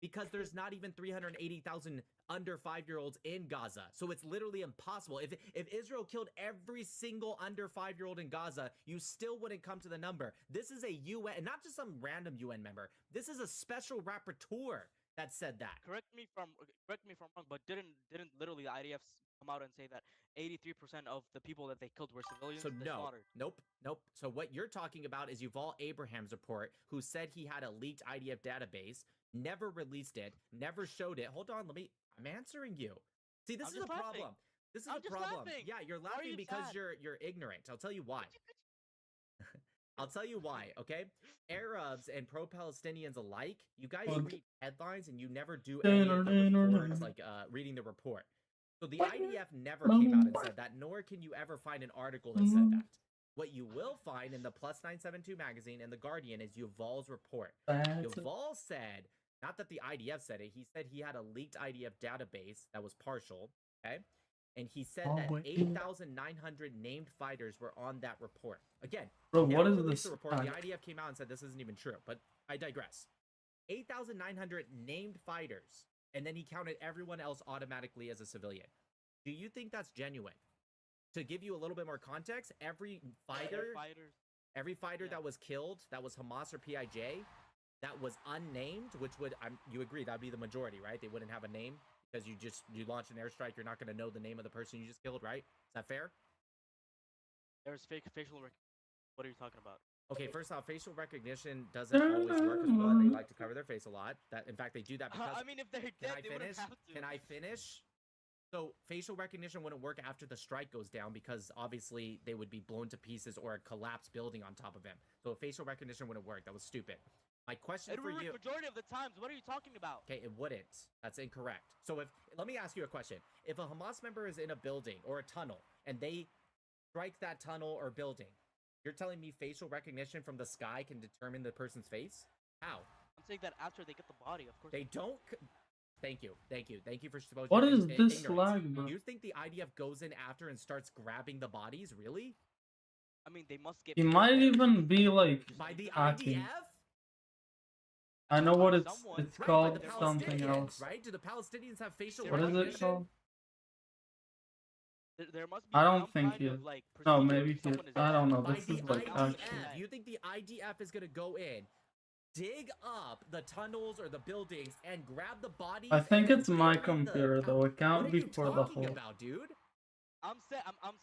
because there's not even 380,000 under 5-year-olds in Gaza. So it's literally impossible. If Israel killed every single under 5-year-old in Gaza, you still wouldn't come to the number. This is a UN, not just some random UN member. This is a special rapporteur that said that. Correct me if I'm wrong, but didn't literally the IDF come out and say that 83% of the people that they killed were So civilians? They no, slaughtered. nope. So what you're talking about is Yuval Abraham's report, who said he had a leaked IDF database, never released it, never showed it. Hold on, I'm answering you. See, this I'm is a just laughing. problem. This is a I'm just problem. laughing. Yeah, you're Why are laughing you because sad? you're ignorant. I'll tell you why. I'll tell you why, okay? Arabs and pro-Palestinians alike, you guys What? read headlines and you never do any of the reports, like reading the report. So the IDF never came out and said that, nor can you ever find an article that said that. What you will find in the Plus 972 magazine and the Guardian is Yuval's report. Yuval said, not that the IDF said it, he said he had a leaked IDF database that was partial, okay? And he said that 8,900 named fighters were on that report. Again, Bro, he what never is released this? the report. The IDF came out and said this isn't even true, but I digress. 8,900 named fighters, and then he counted everyone else automatically as a civilian. Do you think that's genuine? To give you a little bit more context, every fighter that was killed, that was Hamas or PIJ, that was unnamed, which would, you agree, that'd be the majority, right? They wouldn't have a name because you launch an airstrike, you're not going to know the name of the person you just killed, right? Is that fair? There's facial recognition. What are you talking about? Okay, first off, facial recognition doesn't always work as well, and they like to cover their face a lot. In fact, they do that because. I mean, if they're dead, they wouldn't have to. Can I finish? So facial recognition wouldn't work after the strike goes down because obviously they would be blown to pieces or a collapsed building on top of him. So facial recognition wouldn't work. That was stupid. My question for you. Majority of the times, what are you talking about? Okay, it wouldn't. That's incorrect. So let me ask you a question. If a Hamas member is in a building or a tunnel and they strike that tunnel or building, you're telling me facial recognition from the sky can determine the person's face? How? I'm saying that after they get the body, of course. They don't. Thank you for exposing. What is this lag, bro? You think the IDF goes in after and starts grabbing the bodies? Really? I mean, they must get. He might even be like by the hacking. IDF. I know what it's called something else. Right? Do the Palestinians have facial What recognition? is it called? There must be. I don't think he. Like, no, maybe he. I don't know. This is like IDF, actually. you think the IDF is gonna go in, dig up the tunnels or the buildings, and grab the bodies? I think it's my computer though. It can't be for the whole. About, dude? I'm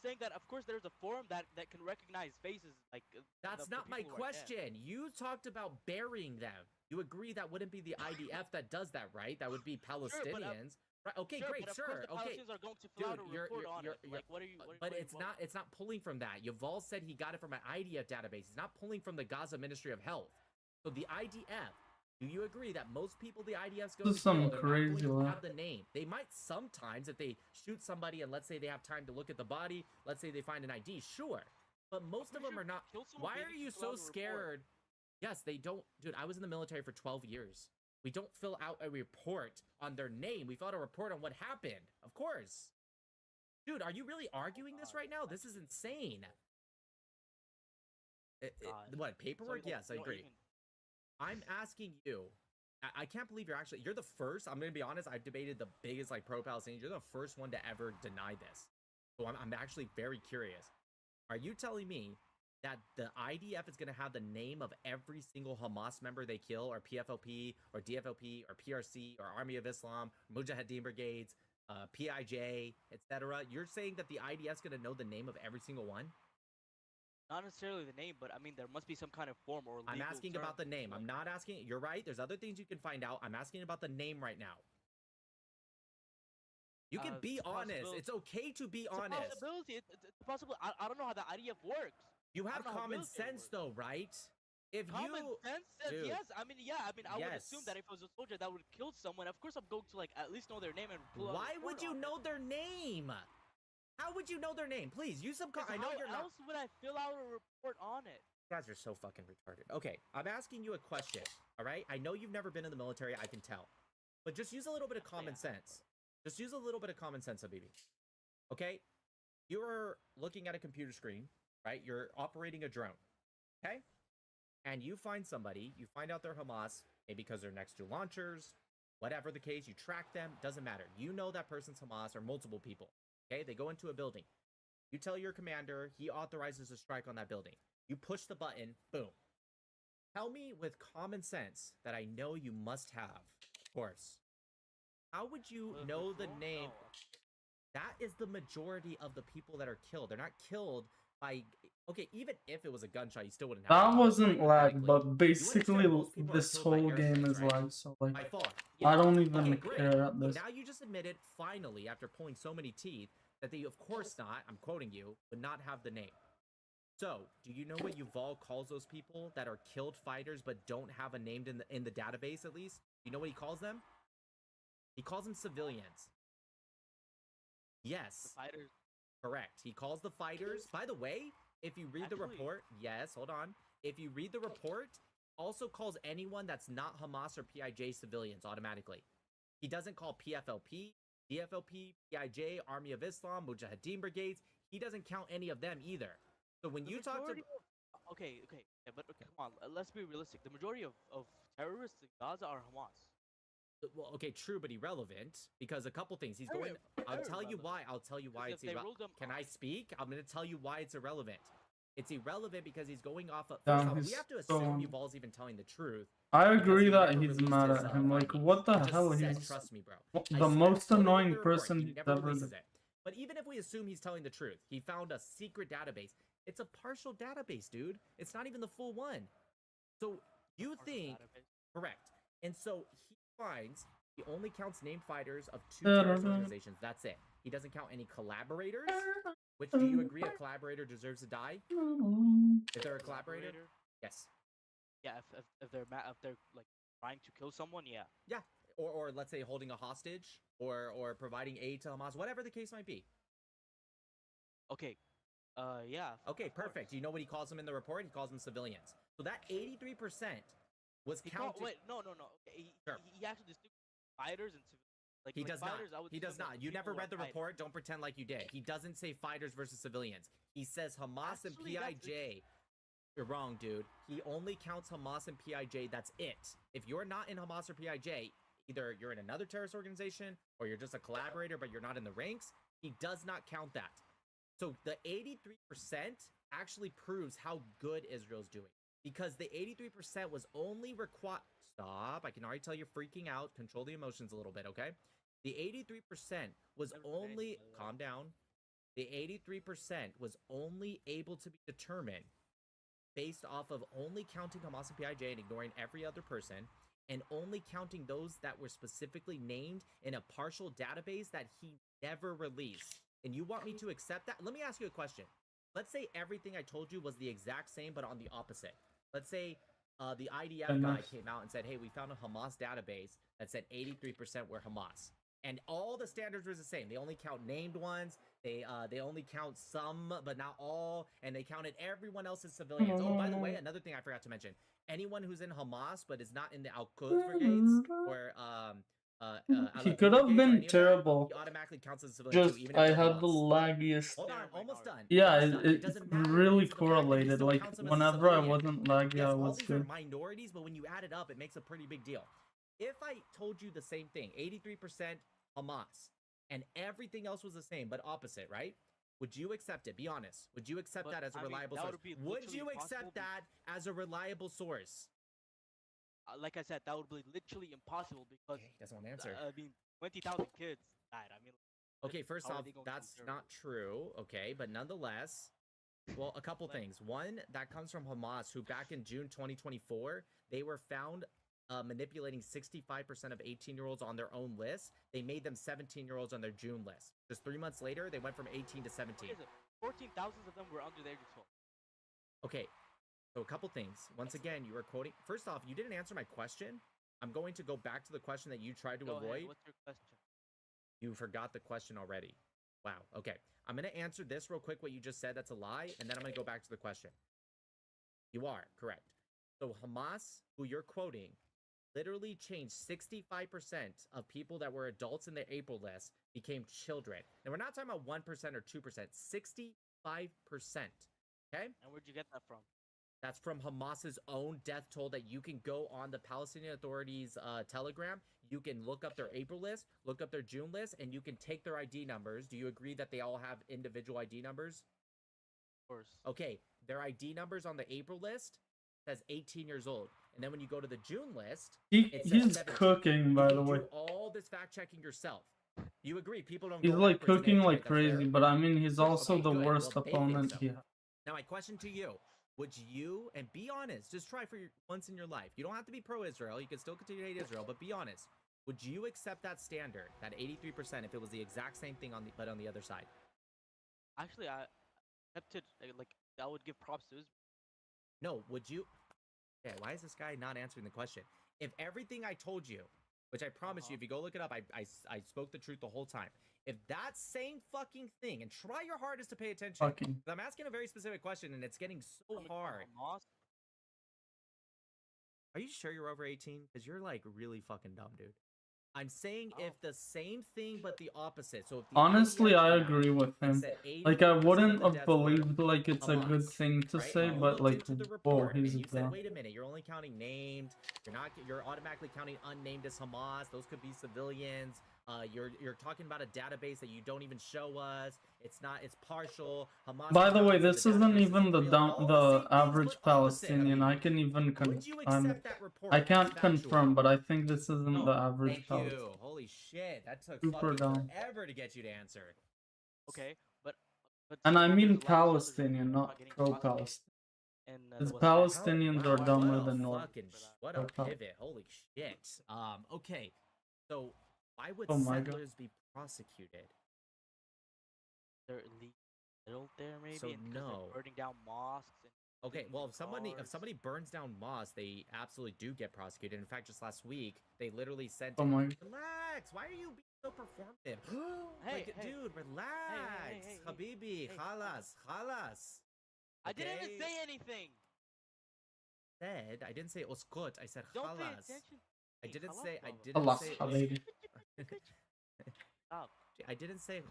saying that of course there's a forum that can recognize faces like. That's not my question. You talked about burying them. You agree that wouldn't be the IDF that does that, right? That would be Palestinians. Right. Okay, sure, great, but sure. The okay. Palestinians are going to fill out a report on it. Like, what are you? But it's not pulling from that. Yuval said he got it from an IDF database. He's not pulling from the Gaza Ministry of Health. So the IDF. Do you agree that most people the IDF's go to some crazy have the name? They might sometimes, if they shoot somebody and let's say they have time to look at the body, let's say they find an ID, sure. But most of them are not. Why are you so scared? Yes, they don't. Dude, I was in the military for 12 years. We don't fill out a report on their name. We fill out a report on what happened. Of course. Dude, are you really arguing this right now? This is insane. What, paperwork? Yes, I agree. I'm asking you. I can't believe you're the first. I'm going to be honest. I've debated the biggest like pro-Palestinian. You're the first one to ever deny this. So I'm actually very curious. Are you telling me that the IDF is going to have the name of every single Hamas member they kill, or PFLP, or DFLP, or PRC, or Army of Islam, Mujahideen Brigades, PIJ, etc.? You're saying that the IDF is going to know the name of every single one? Not necessarily the name, but I mean, there must be some kind of form or legal I'm asking about the name. I'm not asking. You're right. There's other things you can find out. I'm asking about the name right now. You can be honest. It's okay to be honest. It's a possibility. It's possible. I don't know how the IDF works. You have common sense, though, right? If common sense says dude, yes. I mean, yeah. I mean, I would assume that if I was a soldier that would kill someone, of course I'm going to like at least know their name and pull out. Why would you know their name? How would you know their name? Please use some. I know you're not. How else would I fill out a report on it? You guys are so fucking retarded. Okay, I'm asking you a question. All right, I know you've never been in the military. I can tell, but just use a little bit of common sense. Just use a little bit of common sense, Habibi. Okay, you're looking at a computer screen, right? You're operating a drone. Okay, and you find somebody. You find out they're Hamas, maybe because they're next to launchers, whatever the case, you track them, doesn't matter. You know that person's Hamas or multiple people. Okay, they go into a building. You tell your commander, he authorizes a strike on that building. You push the button, boom. Tell me with common sense that I know you must have, of course. How would you know the name? That is the majority of the people that are killed. They're not killed by... Okay, even if it was a gunshot, you still wouldn't have... That wasn't lag, but basically this whole game is lag, so like... By far. I don't even Okay, great. care at So this. now you just admitted, finally, after pulling so many teeth, that they, of course not, I'm quoting you, would not have the name. So, do you know what Yuval calls those people that are killed fighters but don't have a name in the database, at least? You know what he calls them? He calls them civilians. Yes. The fighters. Correct. He calls the fighters. By the way, if you read the report, yes, hold on. If you read the report, also calls anyone that's not Hamas or PIJ civilians automatically. He doesn't call PFLP, DFLP, PIJ, Army of Islam, Mujahideen brigades. He doesn't count any of them either. So when you talk to... Okay, yeah, but come on, let's be realistic. The majority of terrorists in Gaza are Hamas. Well, okay, true, but irrelevant, because a couple things. He's going... I'll tell you why. I'll tell you why it's irrelevant. Can I speak? I'm going to tell you why it's irrelevant. It's irrelevant because he's going off of... First off, we have to assume Yuval's even telling the truth. I agree that he's mad at him. Like, what the hell? He's trust me, bro. The most annoying person ever. But even if we assume he's telling the truth, he found a secret database. It's a partial database, dude. It's not even the full one. So you think... Correct. And so he finds he only counts named fighters of 2 terrorist organizations. That's it. He doesn't count any collaborators. Which, do you agree a collaborator deserves to die? If they're a collaborator? Yes. Yeah, if they're like trying to kill someone, yeah. Yeah. Or let's say holding a hostage or providing aid to Hamas, whatever the case might be. Okay. Yeah. Okay, perfect. You know what he calls them in the report? He calls them civilians. So that 83% was counted. Wait, no. He actually distinguishes fighters and civilians. Like, he does fighters, not. He does not. You never read the report. Don't pretend like you did. He doesn't say fighters versus civilians. He says Hamas and PIJ. You're wrong, dude. He only counts Hamas and PIJ. That's it. If you're not in Hamas or PIJ, either you're in another terrorist organization or you're just a collaborator, but you're not in the ranks. He does not count that. So the 83% actually proves how good Israel's doing. Because the 83% was only required... Stop. I can already tell you're freaking out. Control the emotions a little bit, okay? The 83% was only... Calm down. The 83% was only able to be determined based off of only counting Hamas and PIJ and ignoring every other person, and only counting those that were specifically named in a partial database that he never released. And you want me to accept that? Let me ask you a question. Let's say everything I told you was the exact same, but on the opposite. Let's say the IDF guy came out and said, hey, we found a Hamas database that said 83% were Hamas. And all the standards were the same. They only count named ones. They only count some, but not all. And they counted everyone else as civilians. Oh, by the way, another thing I forgot to mention. Anyone who's in Hamas, but is not in the Al-Quds brigades, or he could have been terrible. He automatically counts as a civilian Just, too, even I if had the laggiest... Hold on, almost done. Yeah, it it's really correlated. Like, whenever I wasn't laggy, I was good. All these are minorities, but when you add it up, it makes a pretty big deal. If I told you the same thing, 83% Hamas, and everything else was the same, but opposite, right? Would you accept it? Be honest. Would you accept that as a reliable source? Would you accept that as a reliable source? Like I said, that would be literally impossible because... Okay, he doesn't want to answer. I mean, 20,000 kids died. I mean... Okay, first off, that's not true, okay? But nonetheless, well, a couple things. One, that comes from Hamas, who back in June 2024, they were found manipulating 65% of 18-year-olds on their own list. They made them 17-year-olds on their June list. Just 3 months later, they went from 18 to 17. 14,000 of them were under the age of 12. Okay, so a couple things. Once again, you were quoting... First off, you didn't answer my question. I'm going to go back to the question that you tried to avoid. Ahead. What's your question? You forgot the question already. Wow, okay. I'm going to answer this real quick, what you just said. That's a lie, and then I'm going to go back to the question. You are, correct. So Hamas, who you're quoting, literally changed 65% of people that were adults in the April list became children. And we're not talking about 1% or 2%, 65%. Okay? And where'd you get that from? That's from Hamas's own death toll that you can go on the Palestinian Authority's Telegram. you can look up their April list, look up their June list, and you can take their ID numbers. Do you agree that they all have individual ID numbers? Of course. Okay, their ID numbers on the April list says 18 years old. And then when you go to the June list, it says He's 17. cooking, by the way. Do all this fact checking yourself. You agree? People don't. He's go like backwards in cooking age, like right? That's fair? crazy, but I mean, he's also Okay, the good. worst Well, they think opponent so. he has. Now, my question to you: would you, and be honest, just try for once in your life. You don't have to be pro-Israel. You can still continue to hate Israel, but be honest. Would you accept that standard, that 83%, if it was the exact same thing but on the other side? Actually, I accepted. Like, I would give props to Israel. No, would you? Yeah, why is this guy not answering the question? If everything I told you, which I promise you, if you go look it up, I spoke the truth the whole time. If that same fucking thing, and try your hardest to pay attention, Fucking. 'cause I'm asking a very specific question and it's getting so hard. Are you sure you're over 18? Because you're like really fucking dumb, dude. I'm saying if the same thing but the opposite. So if the Honestly, IDF I came out agree with and him. said Like, I 83% of wouldn't the have deaths were believed like it's a good Hamas, thing to right? say, And you but looked like, into the whoa, report, he's and you said, dumb. wait a minute, you're only counting named. You're automatically counting unnamed as Hamas. Those could be civilians. You're talking about a database that you don't even show us. It's partial. Hamas. By is the not way, in the this isn't database, even the real. All the same things, average but opposite, Palestinian. I Habibi. can even Would you confirm. accept that report? I can't as factual? confirm, but I think this isn't No, the average thank Palestinian. you. Holy shit, that took Super fucking dumb. forever to get you to answer. Okay, but And I still, mean there's a lot of settlers Palestinian, not getting pro-Palestinian. prosecuted in Because the West Bank. Palestinians Wow, are dumber what a than North. fucking for that. what or a Pal- pivot. Holy shit. Okay. So why would Oh my God. settlers be prosecuted? They're illegal there, maybe. So and because no. they're burning down mosques. And Okay, well, if somebody cars. burns down mosques, they absolutely do get prosecuted. In fact, just last week, they literally sent. Oh my. Relax. Why are you being so performative? Hey, Like, hey. dude, relax. hey, Habibi, hey, khalas. I didn't even Okay? say anything. I didn't say uskut. I said Don't pay khalas. attention. I Hey, didn't halas, say. I Baba. didn't Allah, say. Habibi. Stop. I didn't say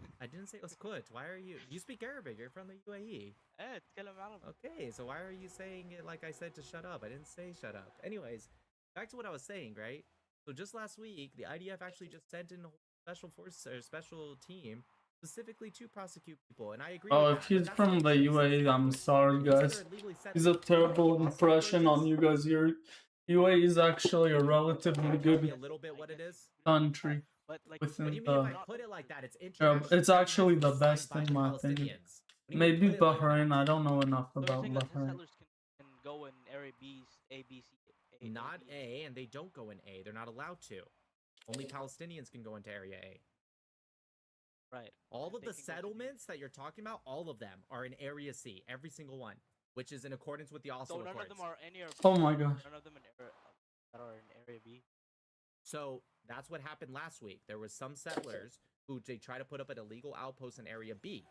uskut. Why are you? You speak Arabic. You're from the UAE. اتكلم عربي. Okay, so why are you saying it like I said to shut up? I didn't say shut up. Anyways, back to what I was saying, right? So just last week, the IDF actually just sent in a special force or special team specifically to prosecute people, and I agree. Oh, with if that, but he's that's from not the case. UAE, I'm sorry, These guys. are legally set He's a terrible also impression on forces. you guys. Your UAE is actually a relatively Tell me good a little bit what it is. country. But like, Within What do you mean if I the- put it like that? It's Yeah, international. it's actually the signed best by in the my opinion. Palestinians. What do you mean Maybe put it like Bahrain. that? I don't know enough so you're about saying that Bahrain. settlers can go in area B's, A, B, C, A, Not B. A, and they don't go in A. They're not allowed to. Only Palestinians can go into Area A. Right. All And of they the can go to B. settlements that you're talking about, all of them are in Area C. Every single one, which is in accordance with the Oslo So none Accords. of them are any. Oh my gosh. None of them that are in area B. So that's what happened last week. There was some settlers who they try to put up an illegal outpost in Area B.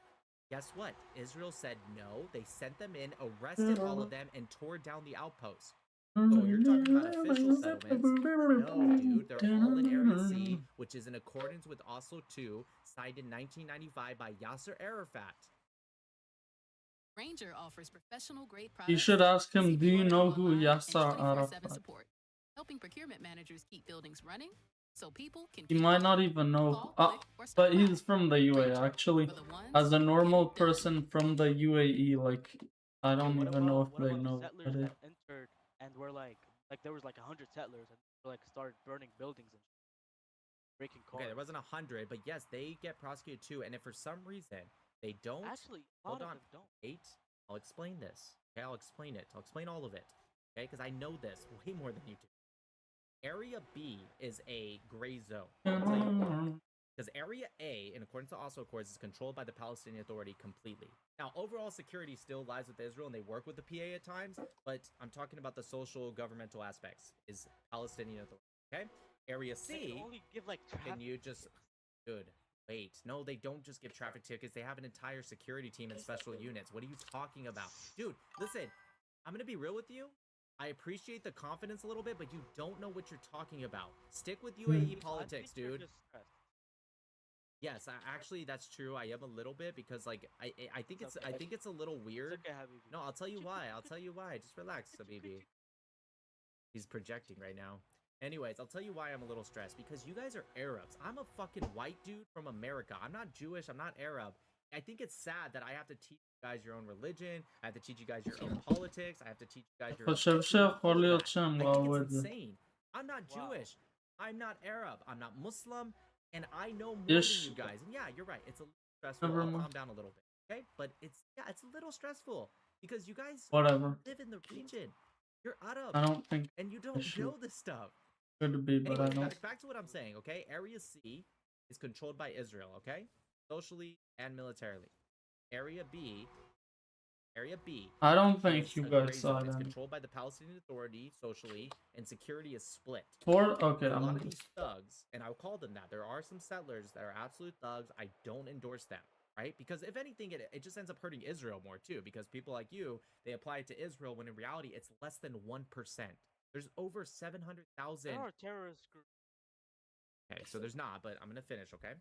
Guess what? Israel said no. They sent them in, arrested all of them, and tore down the outpost. So you're talking about official settlements. No, dude, they're all in Area C, which is in accordance with Oslo II, signed in 1995 by Yasser Arafat. Ranger offers professional grade products. You should ask him, CP do you order know who online, and Yasser 24/7 Arafat? support, helping procurement managers keep buildings running so people can You keep might not going. even know. Call, click, or stop But by. he's from the UAE. Ranger, Actually, for the ones as a normal getting done. person from the UAE, like, I don't What even know about if they know settlers what it is. that entered and were like there was like 100 settlers and like started burning buildings and breaking cars. Okay, there wasn't 100, but yes, they get prosecuted too. And if for some reason they don't, Actually, a lot hold of on, them don't. wait, I'll explain this. Okay, I'll explain it. I'll explain all of it. Okay, because I know this way more than you do. Area B is a gray zone. I'll tell you why. Because Area A, in accordance to Oslo Accords, is controlled by the Palestinian Authority completely. Now, overall security still lies with Israel, and they work with the PA at times, but I'm talking about the social, governmental aspects, is Palestinian Authority, okay? Area They can C, only give like can you traffic just... tickets. Good. Wait, no, they don't just give traffic tickets. They have an entire security team and special units. What are you talking about? Dude, listen, I'm going to be real with you. I appreciate the confidence a little bit, but you don't know what you're talking about. Stick with UAE So I politics, think you're dude. just stressed. Yes, actually, that's true. I am a little bit because, like, I think It's it's okay. I think it's a little weird. It's okay, Habibi. No, I'll tell you why. I'll tell you why. Just relax, Habibi. He's projecting right now. Anyways, I'll tell you why I'm a little stressed. Because you guys are Arabs. I'm a fucking white dude from America. I'm not Jewish. I'm not Arab. I think it's sad that I have to teach you guys your own religion. I have to teach you guys your own politics. I have to teach you guys your own חושב history, all שיכול of להיות that. שהם I ראו think את it's זה. insane. I'm not Wow. Jewish. I'm not Arab. I'm not Muslim. And I know more Yes. than you guys. And yeah, you're right. It's a little stressful. Never I'll mind. calm down a little bit. Okay? But it's a little stressful. Because you guys Whatever. live in the region. You're Arab. I don't think And you don't should. know this stuff. it could be, but I Anyways, don't. back to what I'm saying, okay? Area C is controlled by Israel, okay? Socially and militarily. Area B I don't is think you a gray guys saw zone. It's that. controlled by the Palestinian Authority socially, and security is split. Okay, A I'm lot of gonna. these thugs, and I'll call them that. There are some settlers that are absolute thugs. I don't endorse them, right? Because if anything, it just ends up hurting Israel more too. Because people like you, they apply it to Israel when in reality it's less than 1%. There's over 700,000. There are terrorist groups. Okay, so there's not, but I'm gonna finish, okay?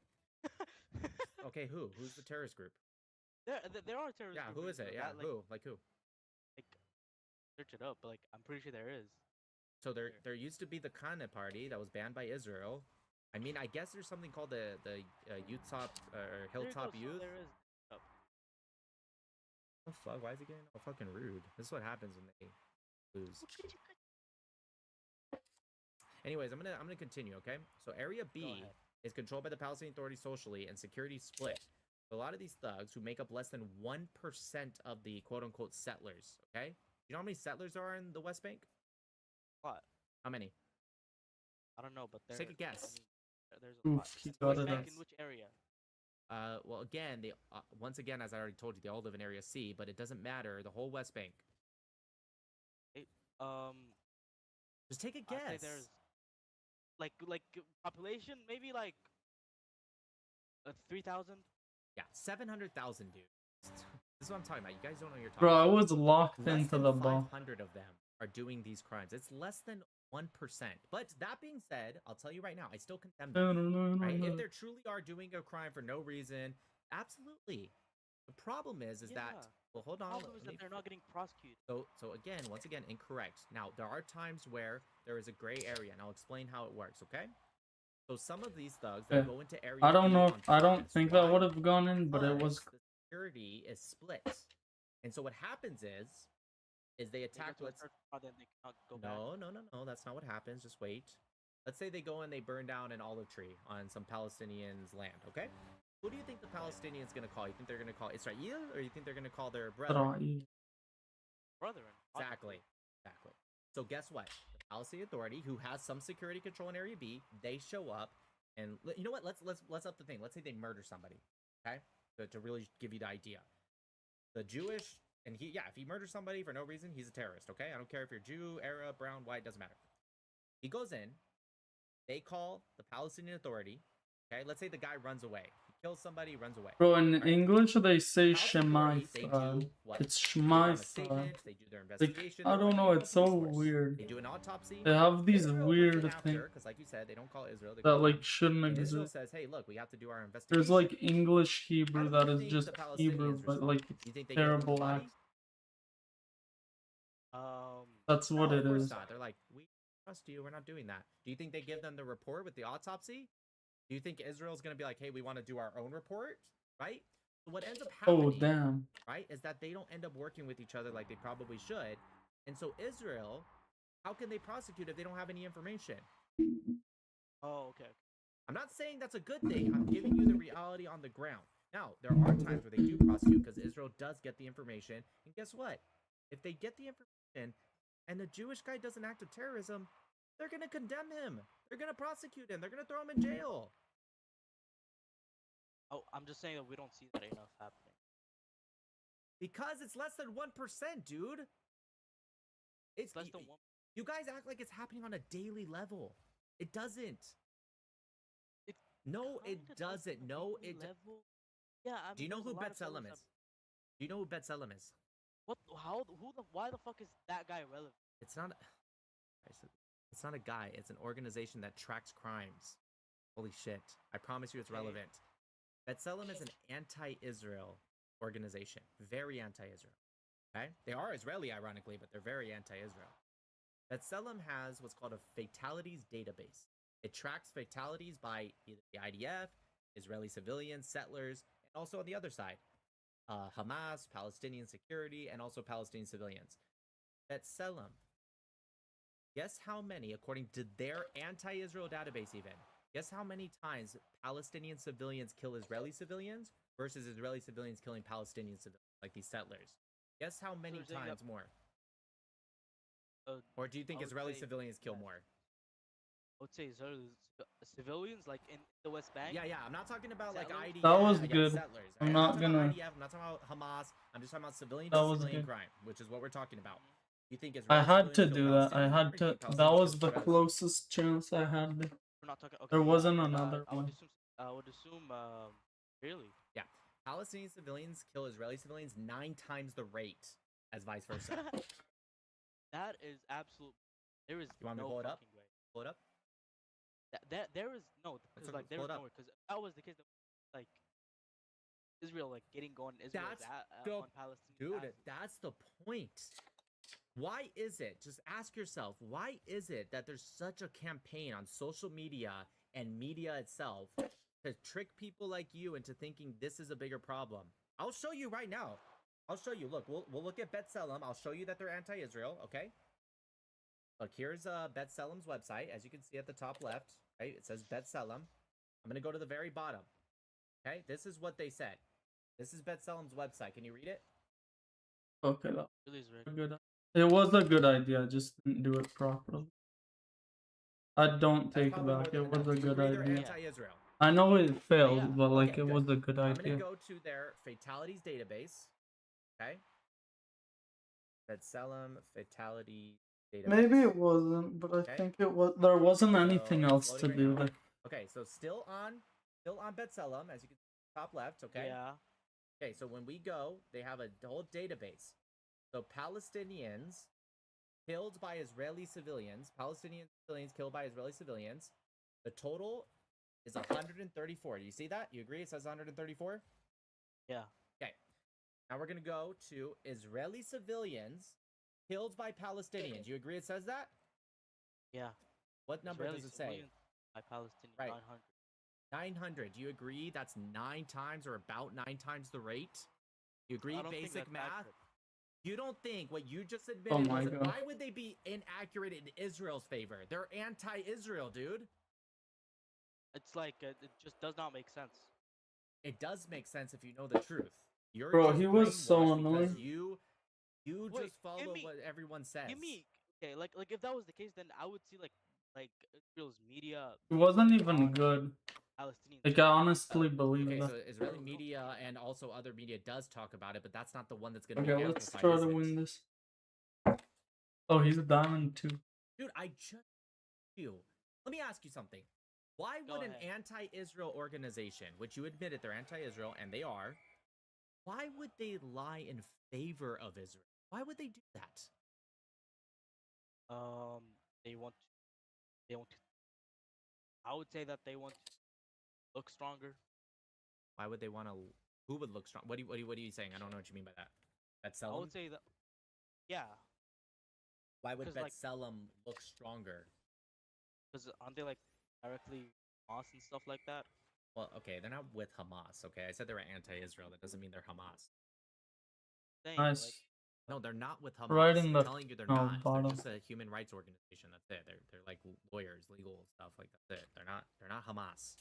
Okay, who? Who's the terrorist group? there are terrorist Yeah, groups. who is it? but Yeah, not, like, who? Like who? Like, search it up, but like I'm pretty sure there is. So there Sure. there used to be the Kana party that was banned by Israel. I mean, I guess there's something called the Utop or There you Hilltop go, so Youth. there is. Oh fuck! Why is it getting all fucking rude? This is what happens when they lose. Anyways, I'm gonna continue. Okay, so Area Go B ahead. is controlled by the Palestinian Authority socially, and security split. So a lot of these thugs who make up less than 1% of the quote-unquote settlers. Okay, you know how many settlers there are in the West Bank? What? How many? I don't know, but there. Take a guess. There's a Oof, lot. he West got it Bank up. in which area? Well, again, they once again, as I already told you, they all live in Area C, but it doesn't matter. The whole West Bank. Um, Just take a I'd guess. say there's like population maybe like 3,000. Yeah, 700,000, dude. This is what I'm talking about. You guys don't know what you're talking Bro, I about. was locked Less into than the ball. 500 of them are doing these crimes. It's less than 1%. But that being said, I'll tell you right now, I still condemn them. Right? If they truly are doing a crime for no reason, absolutely. The problem is that Yeah. well, hold on. Problem let is me that they're not getting prosecuted. So again, once again, incorrect. Now there are times where there is a gray area, and I'll explain how it works. Okay. So some of these thugs that Yeah. go into area. I don't B know. on I don't purpose. think that Why? would have gone in, but it was. Because the security is split, and so what happens is they They attack. get to a Let's certain spot, then they cannot go back. no. That's not what happens. Just wait. Let's say they go and they burn down an olive tree on some Palestinians' land. Okay. Who do you think the Palestinians gonna call? You think they're gonna call Israel, or you think they're gonna call their brethren? Brethren. Exactly. So guess what? The Palestinian Authority, who has some security control in Area B, they show up, and you know what? Let's up the thing. Let's say they murder somebody. Okay, to really give you the idea. The Jewish, and if he murders somebody for no reason, he's a terrorist. Okay, I don't care if you're Jew, Arab, brown, white, doesn't matter. He goes in. They call the Palestinian Authority. Okay, let's say the guy runs away. He kills somebody, runs away. Bro, in Right. English they say Palestinian Shema Authority, they Israel. do what? It's They Shema run a Israel. statement, they do their Like, investigation. I they're don't like know, a it's so police force. weird. They do an autopsy. They have these Israel weird comes in after, things because like you said, they don't call Israel. They that call like them. shouldn't And Israel exist. says, "Hey, look, we have to do our investigation." There's like English How Hebrew do that you is think just the Hebrew, Palestinians but respond? like You it's think they give them the terrible body? accent. That's what No, it of course is. not. They're like, "We trust you. We're not doing that." Do you think they give them the report with the autopsy? Do you think Israel's gonna be like, "Hey, we want to do our own report," right? So what ends up Oh happening, damn. right, is that they don't end up working with each other like they probably should, and so Israel, how can they prosecute if they don't have any information? Oh, okay. I'm not saying that's a good thing. I'm giving you the reality on the ground. Now, there are times where they do prosecute because Israel does get the information. And guess what? If they get the information and the Jewish guy does an act of terrorism, they're going to condemn him. They're going to prosecute him. They're going to throw him in jail. Oh, I'm just saying that we don't see that enough happening. Because it's less than 1%, dude. It's less than one. You guys act like it's happening on a daily level. It doesn't. No, it Kinda does doesn't. on a No, daily it. level. Yeah, I mean, Do you know there's a who lot of Bet fellas Salem that- is? Do you know who Bet Salem is? What? How? Who the? Why the fuck is that guy relevant? It's not. It's not a guy. It's an organization that tracks crimes. Holy shit! I promise you, it's Okay. relevant. B'Tselem is an anti-Israel organization. Very anti-Israel. Okay, they are Israeli, ironically, but they're very anti-Israel. B'Tselem has what's called a fatalities database. It tracks fatalities by either the IDF, Israeli civilians, settlers, and also on the other side, Hamas, Palestinian security, and also Palestinian civilians. B'Tselem, guess how many, according to their anti-Israel database even, guess how many times Palestinian civilians kill Israeli civilians versus Israeli civilians killing Palestinian civilians, like these settlers? Guess how many times more? Or do you think Israeli civilians kill more? I would say civilians, like in the West Bank. Yeah, I'm not talking about like Settlers? IDF. That was yeah, good. Settlers. I'm right? not talking about gonna- IDF. I'm not talking about Hamas. I'm just talking about civilian That to was civilian good. crime, which is what we're talking about. You think I Israeli had to civilians do kill that. I Palestinians, or had do you to. think That Palestinians was kill the Israelis? closest chance I had. We're not talking. Okay, There yeah, wasn't but, another I would one. assume. I would assume. Really. Yeah, Palestinian civilians kill Israeli civilians 9 times the rate as vice versa. That is absolute. There is You want me no to pull it up? fucking way. Pull it up. That there is no, Let's because like there pull is it up. nowhere, because that was the case. Like Israel, like getting going. Israel is That's the- on Palestine. Dude, that's the point. Why is it? Just ask yourself, why is it that there's such a campaign on social media and media itself to trick people like you into thinking this is a bigger problem? I'll show you right now. I'll show you. Look, we'll look at B'Tselem. I'll show you that they're anti-Israel, okay? Look, here's B'Tselem's website. As you can see at the top left, right? It says B'Tselem. I'm going to go to the very bottom. Okay? This is what they said. This is B'Tselem's website. Can you read it? Okay, that Really is was good. It was a good idea. I just didn't do it properly. I don't That's take it probably more back. than It was enough. a Do you good agree they're idea. anti-Israel? I know it failed, Yeah. but like Okay, it good. was a good I'm gonna idea. go to their fatalities database. Okay. B'Tselem fatality database. Maybe it wasn't, but I Okay. think it was. There wasn't anything it's else to loading right do now. there. Okay, so still on B'Tselem, as you can see top left. Okay. Yeah. Okay, so when we go, they have a whole database. So Palestinians killed by Israeli civilians, Palestinian civilians killed by Israeli civilians. The total is 134. Do you see that? You agree? It says 134. Yeah. Okay. Now we're gonna go to Israeli civilians killed by Palestinians. You agree? It says that. Yeah. What number Israeli does it say? civilians by Palestinian Right. 900. 900. Do you agree? That's 9 times or about 9 times the rate. You agree? I don't think Basic that's math. accurate. You don't think what you just admitted my was God. why would they be inaccurate in Israel's favor? They're anti-Israel, dude. It's like it just does not make sense. It does make sense if you know the truth. You're Bro, just he was so brainwashed because annoying. You Wait, just follow give me- what everyone says. Give me okay, like if that was the case, then I would see like Israel's media. It wasn't even on good. Palestinian. Like I honestly believe Okay, that. so Israeli media and also other media does talk about it, but that's not the one that's going to Okay, be let's amplified, try is to it? win this. Oh, he's a diamond too. Dude, I just you. Let me ask you something. Why Go would an ahead. anti-Israel organization, which you admitted they're anti-Israel, and they are, why would they lie in favor of Israel? Why would they do that? They want. I would say that they want to look stronger. Why would they want to? Who would look strong? What are you saying? I don't know what you mean by that. I B'Tselem? would say that. Yeah, Why would 'cause, like- B'Tselem look stronger? because aren't they like directly Hamas and stuff like that? Well, okay, they're not with Hamas. Okay, I said they were anti-Israel. That doesn't mean they're Hamas. Saying, Nice. Like, No, they're not with Hamas. Right in I'm the- telling you, they're oh, not. bottom. They're just a human rights organization. That's it. They're like lawyers, legal stuff like that's it. They're not Hamas.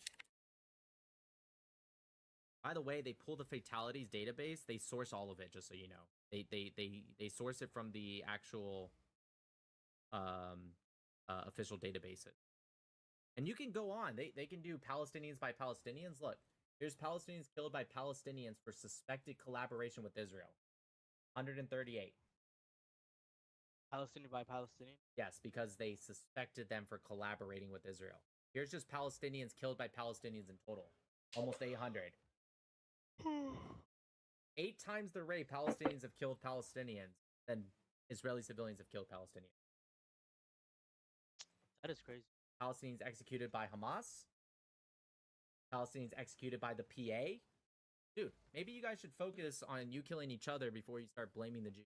By the way, they pull the fatalities database. They source all of it, just so you know. They source it from the actual official databases. And you can go on. They can do Palestinians by Palestinians. Look, here's Palestinians killed by Palestinians for suspected collaboration with Israel. 138. Palestinian by Palestinian. Yes, because they suspected them for collaborating with Israel. Here's just Palestinians killed by Palestinians in total. Almost 800. 8 times the rate Palestinians have killed Palestinians than Israeli civilians have killed Palestinians. That is crazy. Palestinians executed by Hamas. Palestinians executed by the PA. Dude, maybe you guys should focus on you killing each other before you start blaming the Jews.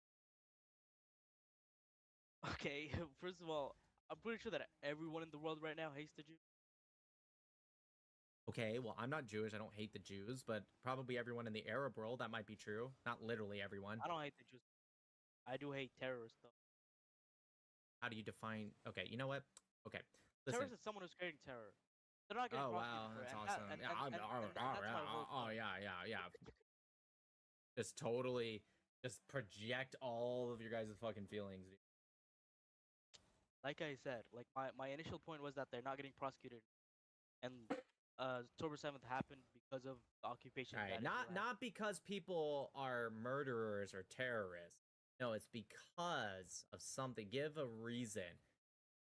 Okay, first of all, I'm pretty sure that everyone in the world right now hates the Jews. Okay, well, I'm not Jewish. I don't hate the Jews, but probably everyone in the Arab world, that might be true. Not literally everyone. I don't hate the Jews. I do hate terrorists though. How do you define? Okay, you know what? Okay, listen. Terrorist is someone who's creating terror. They're not getting Oh prosecuted wow, for it, that's and awesome. that, Yeah, and that's my whole point. yeah. Just totally, just project all of your guys' fucking feelings. Dude. Like I said, like my initial point was that they're not getting prosecuted, and October 7th happened because of the occupation. All right, that not Israel had. not because people are murderers or terrorists. No, it's because of something. Give a reason.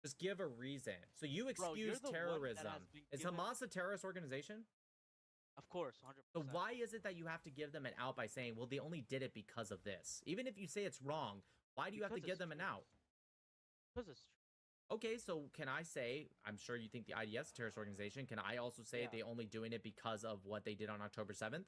Just give a reason. So you Bro, you're excuse the one that terrorism. has been Is given, Hamas a terrorist organization? of course, 100%. So why is it that you have to give them an out by saying, well, they only did it because of this? Even if you say it's wrong, why do you have to Because give it's them an true. out? Because it's true. Okay, so can I say, I'm sure you think the IDS is a terrorist organization. Can I also say Yeah. they only doing it because of what they did on October 7th?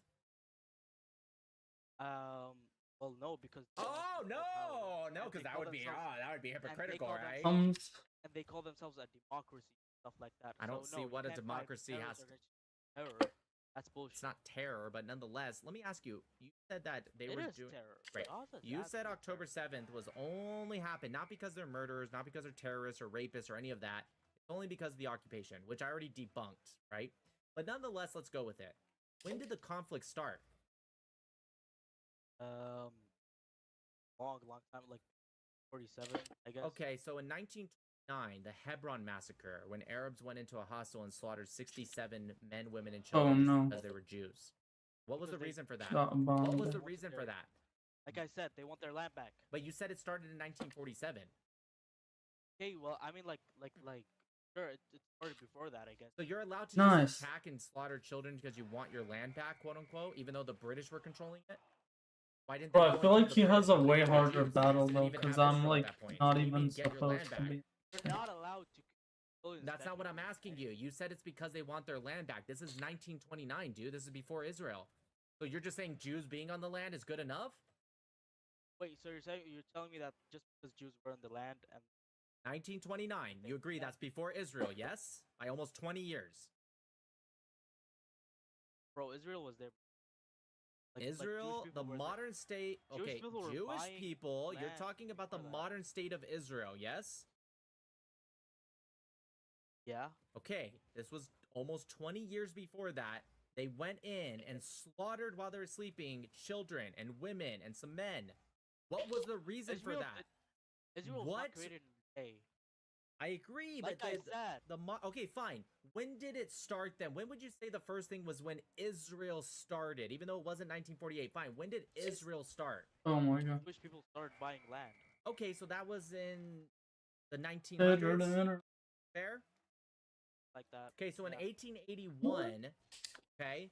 Well, no, because they Oh, want more power, no, and because they call themselves- that would be and they hypocritical, call right? themselves- and they call themselves a democracy, stuff like that. I don't So, see no, what you a can't fight democracy terrorist has to... organization. Terror. That's bullshit. It's not terror, but nonetheless, let me ask you. You said that they It were is doing... terror. Right. Gaza's You said absolute October terror. 7th was only happened, not because they're murderers, not because they're terrorists or rapists or any of that. It's only because of the occupation, which I already debunked, right? But nonetheless, let's go with it. When did the conflict start? Long time, like 47, I guess. Okay, so in 1929, the Hebron massacre, when Arabs went into a hostel and slaughtered 67 men, women, and Oh children no. because they were Jews. What was the Because they reason for that? Got What was bombed. the reason for that? Like I said, they want their land back. But you said it started in 1947. Okay, well, I mean, sure, it started before that, I guess. So you're allowed to Nice. just attack and slaughter children because you want your land back, quote unquote, even though the British were controlling it? Why didn't they Bro, I go feel and like kill he the has a British? way They killed harder Jews. battle Didn't though, even because have I'm Israel at like that point. not What do you even mean, get your supposed land to back? be. They're not allowed to. That's not what I'm asking you. You said it's because they want their land back. This is 1929, dude. This is before Israel. So you're just saying Jews being on the land is good enough? Wait, so you're telling me that just because Jews were in the land and 1929. You agree that's before Israel, yes? By almost 20 years. bro, Israel was there. Israel, Jewish the people were there. modern state. Jewish Okay, people were Jewish buying people. You're land talking about the before that. modern state of Israel, yes? Yeah. Okay, this was almost 20 years before that. They went in and slaughtered while they were sleeping children and women and some men. What was the reason for Israel, that? Israel was What? not created in a day. I agree, Like but I said, okay, fine. When did it start then? When would you say the first thing was when Israel started? Even though it wasn't 1948. Fine. When did Israel start? Oh my god. Jewish people started buying land. Okay, so that was in the 1900s. Fair? Like that. Okay, so in Yeah. 1881, okay,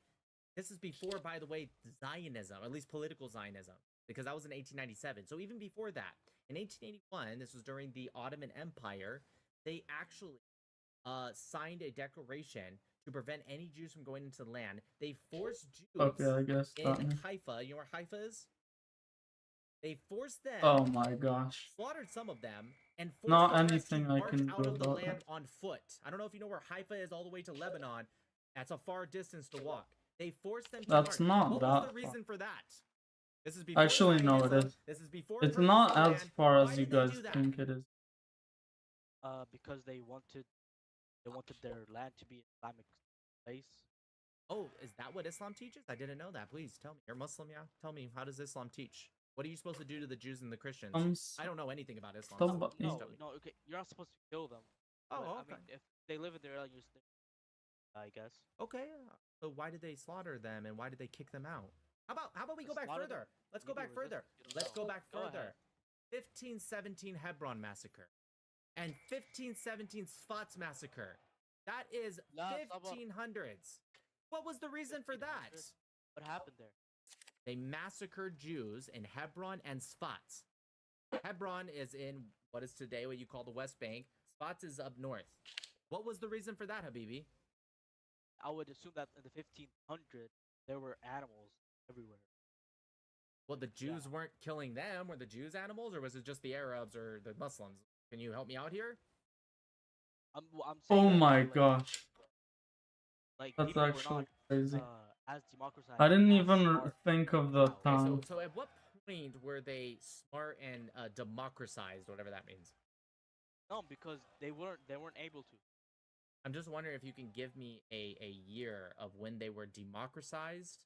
this is before, by the way, Zionism, or at least political Zionism, because that was in 1897. So even before that, in 1881, this was during the Ottoman Empire, they actually signed a declaration to prevent any Jews from going into the land. They forced Jews Okay, I guess. in Haifa. You know where Haifa is? They forced them. Oh my gosh. Slaughtered some of them and forced Not the rest anything to I march can out do of the about land that. on foot. I don't know if you know where Haifa is all the way to Lebanon. That's a far distance to walk. They forced them to That's march. not What that was the far. reason for that? This is before Actually, no, it Zionism. is. This is before It's purchase not of as land. far Why as you did they guys do that? think it is. Because they wanted their land to be Islamic place. Oh, is that what Islam teaches? I didn't know that. Please tell me. You're Muslim, yeah? Tell me, how does Islam teach? What are you supposed to do to the Jews and the Christians? I don't know anything about Islam. So Somebody- please No, tell me. no, okay, you're not supposed to kill them. Oh, But, okay. I mean, if they live in their land, I guess. Okay. So why did they slaughter them and why did they kick them out? How about we go back Slaughter them? further? Let's go Maybe back further. resistance, you don't Let's know. go back Go further. ahead. 1517 Hebron massacre and 1517 Sfat's massacre. That is Nah, Sabah. 1500s. What was the reason for that? 1500s? What happened there? They massacred Jews in Hebron and Sfat. Hebron is in what is today what you call the West Bank. Sfat is up north. What was the reason for that, Habibi? I would assume that in the 1500s there were animals everywhere. Well, the Jews weren't killing them. Were the Jews animals, or was it just the Arabs or the Muslims? Can you help me out here? I'm saying Oh that, my like, gosh, like that's people were actually not crazy. as democratized. I didn't as even smart think of the now. Okay, time. so at what point were they smart and democratized, whatever that means? No, because they weren't able to. I'm just wondering if you can give me a year of when they were democratized.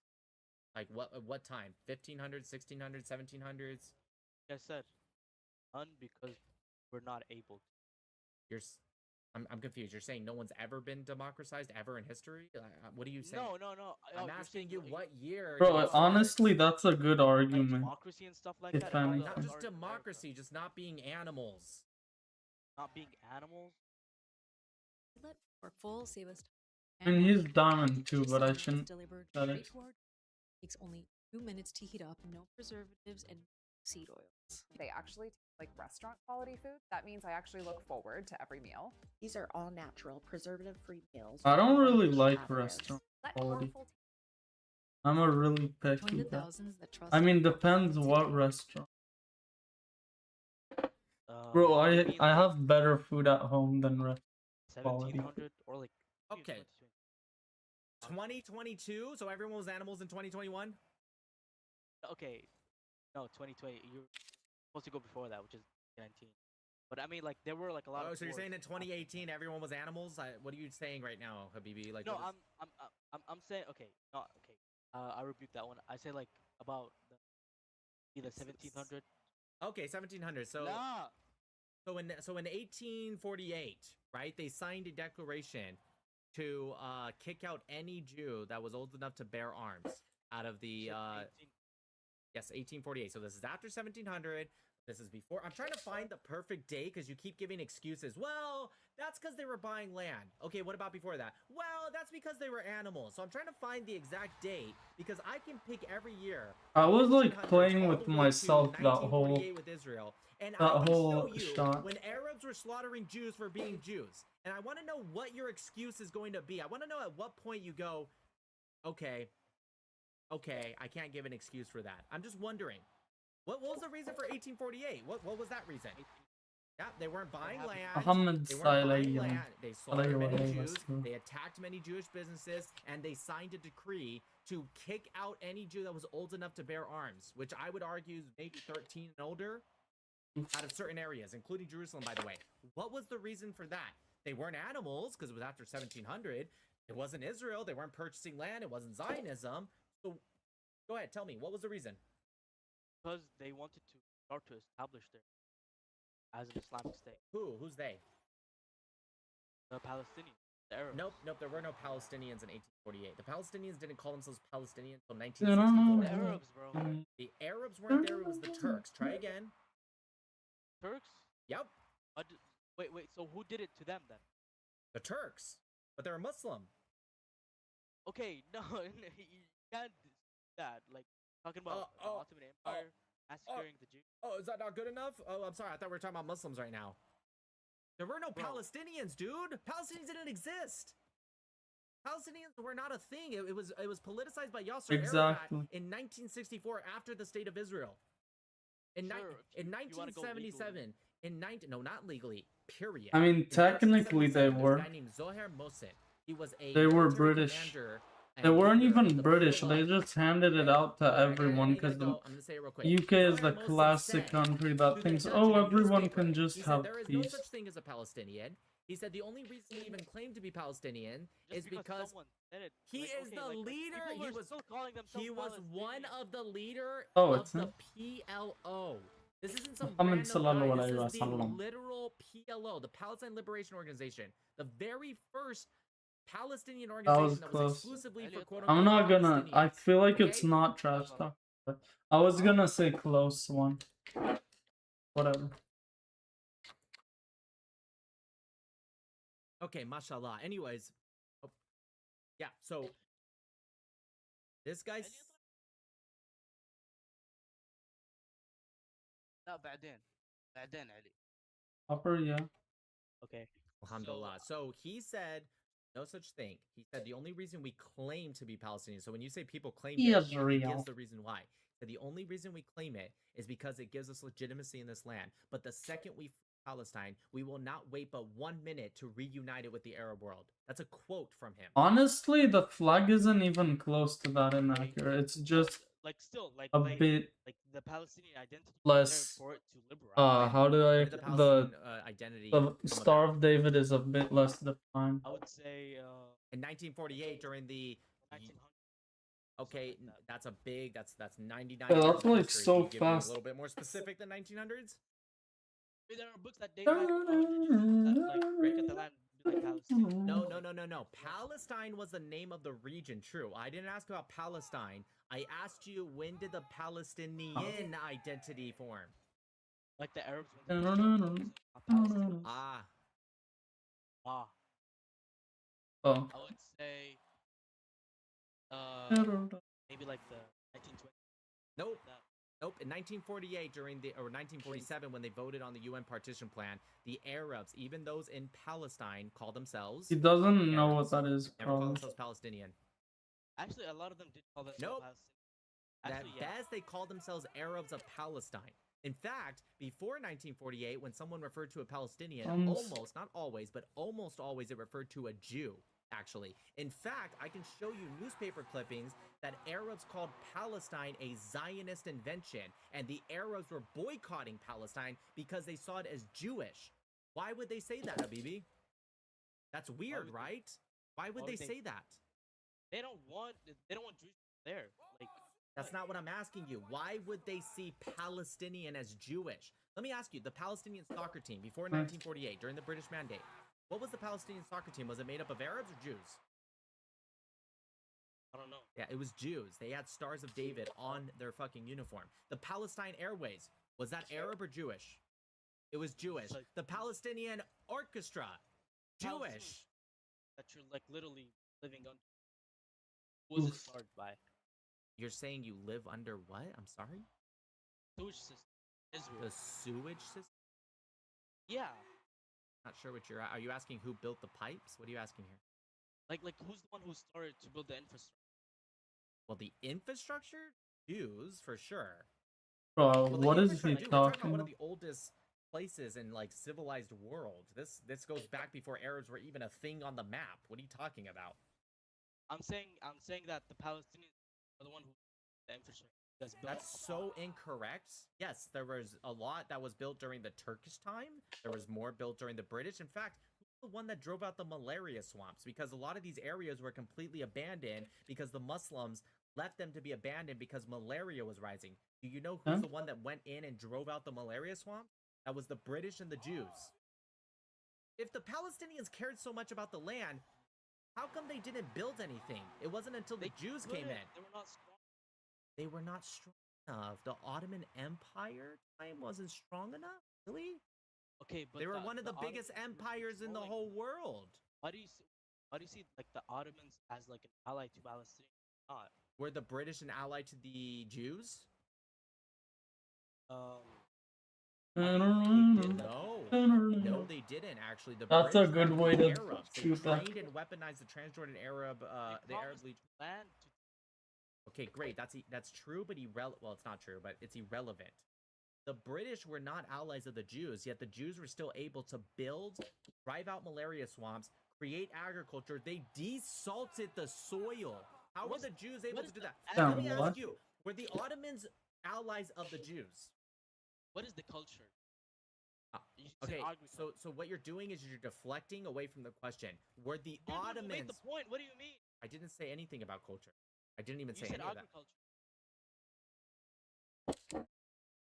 Like what time? 1500s, 1600s, 1700s? Like I said, none, because we're not able to. You're I'm confused. You're saying no one's ever been democratized ever in history? What are you saying? No. I'm You're asking saying, you what year. Bro, did it honestly, start? that's a good like argument. democracy and stuff like If that. And all anything. Not the just authority of America democracy, just not being animals. not being animals. Let for full save us I mean, he's diamond too, Just but I so it's shouldn't. delivered tell straight it. to our takes only 2 minutes to heat up, no preservatives and seed oils. They actually taste like restaurant quality food. That means I actually look forward to every meal. These are all natural, preservative-free meals. I don't without really any like additives. restaurant Let quality. powerful I'm a really Join picky the guy. thousands that trust I mean, Farm depends Fresh what today. restaurant. Bro, For I me, like have better food at home than restaurant quality. 1700 or like Okay. 2022, so everyone was animals in 2021? Okay, no, 2020. You're supposed to go before that, which is 2019. But I mean, like there were like a lot Oh, of. so you're wars saying in happening. 2018 everyone was animals? What are you saying right now, Habibi? Like, No, what is- I'm saying okay, not okay. I rebuke that one. I say like about the 1700. Okay, 1700. So Nah. so in 1848, right? They signed a declaration to kick out any Jew that was old enough to bear arms out of the Shit, 18 yes, 1848. So this is after 1700. This is before. I'm trying to find the perfect date because you keep giving excuses. Well, that's because they were buying land. Okay, what about before that? Well, that's because they were animals. So I'm trying to find the exact date because I can pick every year. I was like 1500s playing all with the way to myself that whole 1948 with Israel, and I can whole show you shot. when Arabs were slaughtering Jews for being Jews. And I want to know what your excuse is going to be. I want to know at what point you go, okay, I can't give an excuse for that. I'm just wondering. What was the reason for 1848? What was that reason? 18 Yeah, they weren't buying land. Muhammad They weren't buying Salayhi. land. They slaughtered many Alayhi Jews. wasallam. They attacked many Jewish businesses, and they signed a decree to kick out any Jew that was old enough to bear arms, which I would argue is maybe 13 and older, out of certain areas, including Jerusalem, by the way. What was the reason for that? They weren't animals because it was after 1700. It wasn't Israel. They weren't purchasing land. It wasn't Zionism. So, go ahead, tell me, what was the reason? because they wanted to start to establish their as an Islamic state. Who's they? The Palestinians, the Arabs. Nope, there were no Palestinians in 1848. The Palestinians didn't call themselves Palestinians until I don't know. 1964. The Arabs, bro. The Arabs weren't there, it was the Turks. Try again. Turks. Yep, Wait. So who did it to them then? the Turks. But they're Muslim. Okay, no, you can't do that. Like talking about the Ottoman Empire massacring the Jews. Oh, is that not good enough? Oh, I'm sorry, I thought we were talking about Muslims right now. There were no Bro. Palestinians, dude. Palestinians didn't exist. Palestinians were not a thing. It was politicized by Yasser Exactly. Arafat in 1964 after the State of Israel. In Sure, in if you wanna go 1977, no, not legally. Period. I mean, In technically they 1977, there was were. a guy named Zohair Mohsen. He was a They were military British. commander They and weren't leader of even the British. Fatah. They just handed it out to everyone because I'm gonna say it real quick. UK is Zohair the Mohsen classic said country to that the thinks, Egyptian oh, everyone newspaper, can just he have said, there is no peace. such thing as a Palestinian. He said the only reason he even claimed to be Palestinian Just is because someone said it. he like, is okay, the like, leader. People He are was still calling themselves he was one Palestinians. of the leader Oh, of it's the him? PLO. This isn't some Muhammad random sallallahu guy. alaihi This is the wasallam. literal PLO, the Palestine Liberation Organization, the very first Palestinian was organization that was close. exclusively for Elliot, quote I'm unquote not gonna. I Palestinians. feel like it's Okay? not trash talk. But I was gonna say close one. Whatever. Okay, mashallah. Anyways, yeah. So this guy's لا بعدين علي. Upper, yeah. Okay. alhamdulillah. So he said No such thing. He said the only reason we claim to be Palestinian. So when you say people claim it, he Israel. gives the reason why. So the only reason we claim it is because it gives us legitimacy in this land. But the second we free Palestine, we will not wait but 1 minute to reunite it with the Arab world. That's a quote from him. Honestly, the flag isn't even close to that inaccurate. It's just Like still, like a like, bit like the Palestinian identity was there less. for it to liberate. How do I Where did the the Palestinian identity the come Star about? of David is a bit less defined. I would say In 1948 during the 1900. okay, like that. that's a big that's 99 Yeah, years that's of like history. so Can you give me fast. a little bit more specific than 1900s? I mean, there are books that date back 100 years that like break at the land be like Palestine. No. Palestine was the name of the region. True. I didn't ask about Palestine. I asked you when did the Palestinian identity form? Like the Arabs. Oh. Ah, Ah, Oh. I would say maybe like the 1920s. nope. That. Nope. In 1948, during the or 1947, when they voted on the UN partition plan, the Arabs, even those in Palestine, call themselves He doesn't know Arabs. what that is. Never call Probably. themselves Palestinian. Actually, a lot of them did call themselves Nope. Palestinian. At Actually, yeah. best, they called themselves Arabs of Palestine. In fact, before 1948, when someone referred to a Palestinian, almost, not always, but almost always, it referred to a Jew, actually. In fact, I can show you newspaper clippings that Arabs called Palestine a Zionist invention, and the Arabs were boycotting Palestine because they saw it as Jewish. Why would they say that, Habibi? That's weird, would they- right? Why would why they would they- say that? They don't want Jews there. Like That's not what I'm asking you. Why would they see Palestinian as Jewish? Let me ask you, the Palestinian soccer team before 1948, during the British Mandate, what was the Palestinian soccer team? Was it made up of Arabs or Jews? I don't know. Yeah, it was Jews. They had Stars of David on their fucking uniform. The Palestine Airways, was that Arab or Jewish? It was Jewish. like- The Palestinian Orchestra, Palestinian- Jewish. That you're like literally living under. Who was it started by? You're saying you live under what? I'm sorry? Sewage system. Israel. The sewage system? Yeah. Not sure what you're. Are you asking who built the pipes? What are you asking here? Like who's the one who started to build the infrastructure? Well, the infrastructure, Jews for sure. Bro, Well, the what is infrastructure- he dude, we're talking about talking one of about? the oldest places in like civilized world. This goes back before Arabs were even a thing on the map. What are you talking about? I'm saying that the Palestinians are the one who the infrastructure that's built. That's so incorrect. Yes, there was a lot that was built during the Turkish time. There was more built during the British. In fact, who's the one that drove out the malaria swamps? Because a lot of these areas were completely abandoned because the Muslims left them to be abandoned because malaria was rising. Do you know who's Huh? the one that went in and drove out the malaria swamp? That was the British and the Jews. If the Palestinians cared so much about the land, how come they didn't build anything? It wasn't until the Jews came in. They were not strong. They were not strong enough. The Ottoman Empire time wasn't strong enough. Really? Okay, but They were one of the Ottomans biggest were empires in the controlling- whole world. Why do you see like the Ottomans as like an ally to Palestine? Not. Were the British an ally to the Jews? No. No, they didn't actually. The That's a British good were way the to Arabs. They shoot that. trained and weaponized the Transjordan Arab, the Arab promised Legion. land to Okay, great. That's true, but well, it's not true, but it's irrelevant. The British were not allies of the Jews, yet the Jews were still able to build, drive out malaria swamps, create agriculture. They desalted the soil. How were What's- the Jews able what to is do the that? Damn, Let me what? ask you: were the Ottomans allies of the Jews? what is the culture? You said Okay, agriculture. so what you're doing is you're deflecting away from the question. Were the Dude, you made Ottomans? the point. What do you mean? I didn't say anything about culture. I didn't even You say said any of that. agriculture.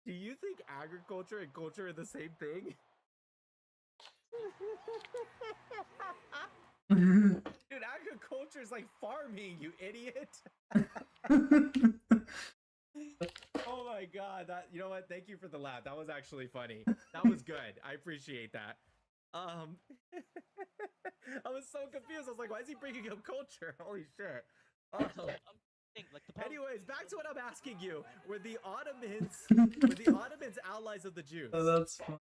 Do you think agriculture and culture are the same thing? Dude, agriculture is like farming, you idiot. Oh my god, that you know what? Thank you for the laugh. That was actually funny. That was good. I appreciate that. I was so confused. I was like, why is he bringing up culture? Holy shit. I'm saying, like the Anyways, back to what I'm asking you. Were the Ottomans allies of the Jews? That's fun.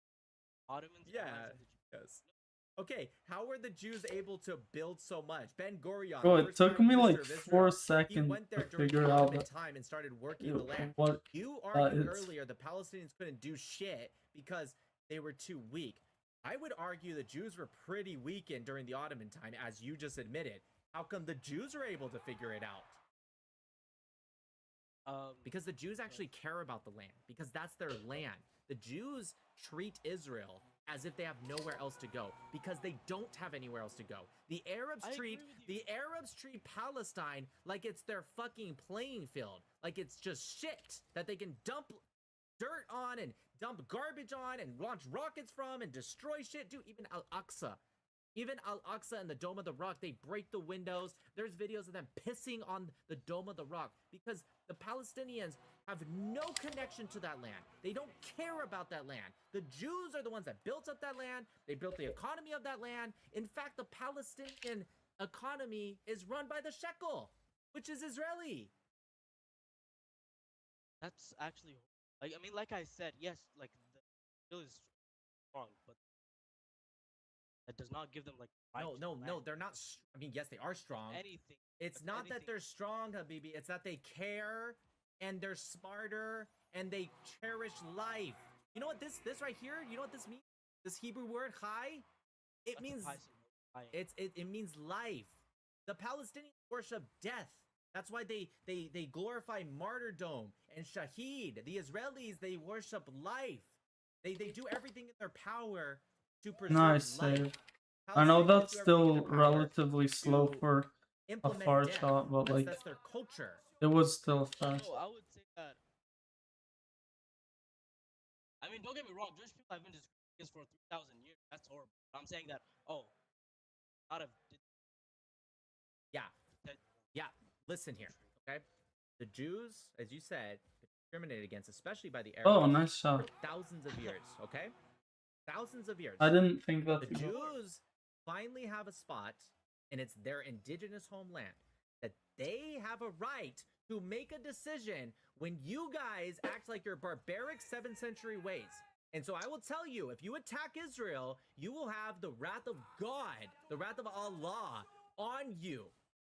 Ottomans. Yeah. allies of the Jews. Yes. Okay, how were the Jews able to build so much? Ben Gurion, Bro, it first took prime me like minister of 4 Israel, he seconds went to there during figure the out Ottoman that time and started working the land. what You argued it's- earlier the Palestinians couldn't do shit because they were too weak. I would argue the Jews were pretty weakened during the Ottoman time, as you just admitted. How come the Jews were able to figure it out? Because the Jews actually care about the land, because that's their land. The Jews treat Israel as if they have nowhere else to go, because they don't have anywhere else to go. The Arabs treat Palestine like it's their fucking playing field, like it's just shit that they can dump dirt on and dump garbage on and launch rockets from and destroy shit. Dude, even Al-Aqsa. Even Al-Aqsa and the Dome of the Rock, they break the windows. There's videos of them pissing on the Dome of the Rock because the Palestinians have no connection to that land. They don't care about that land. The Jews are the ones that built up that land. They built the economy of that land. In fact, the Palestinian economy is run by the shekel, which is Israeli. That's actually like, I mean, like I said, yes, like the bill is strong, but that does not give them like right to No, land they're not. I mean, yes, they are strong. anything. It's Like, not that anything. they're strong, Habibi. It's that they care and they're smarter and they cherish life. You know what this right here? You know what this means? This Hebrew word chai? It That's a means Pisces, right? it means life. The Palestinians worship death. That's why they glorify martyrdom and shahid. The Israelis, they worship life. They do everything in their power to preserve Nice life. save. I know Palestinians that's do everything in still their power relatively slow to for a implement far death. shot, but like That's their culture. it was still fast. No, I would say that. I mean, don't get me wrong. Jewish people have been discriminated for 3,000 years. That's horrible. But I'm saying that. Oh, not a. Yeah. Yeah. Listen here, okay? The Jews, as you said, discriminated against, especially by the Arabs, Oh, nice for shot. thousands of years, okay? Thousands of years. I didn't think that. The Jews finally have a spot, and it's their indigenous homeland, that they have a right to make a decision when you guys act like your barbaric 7th century ways. And so I will tell you, if you attack Israel, you will have the wrath of God, the wrath of Allah on you.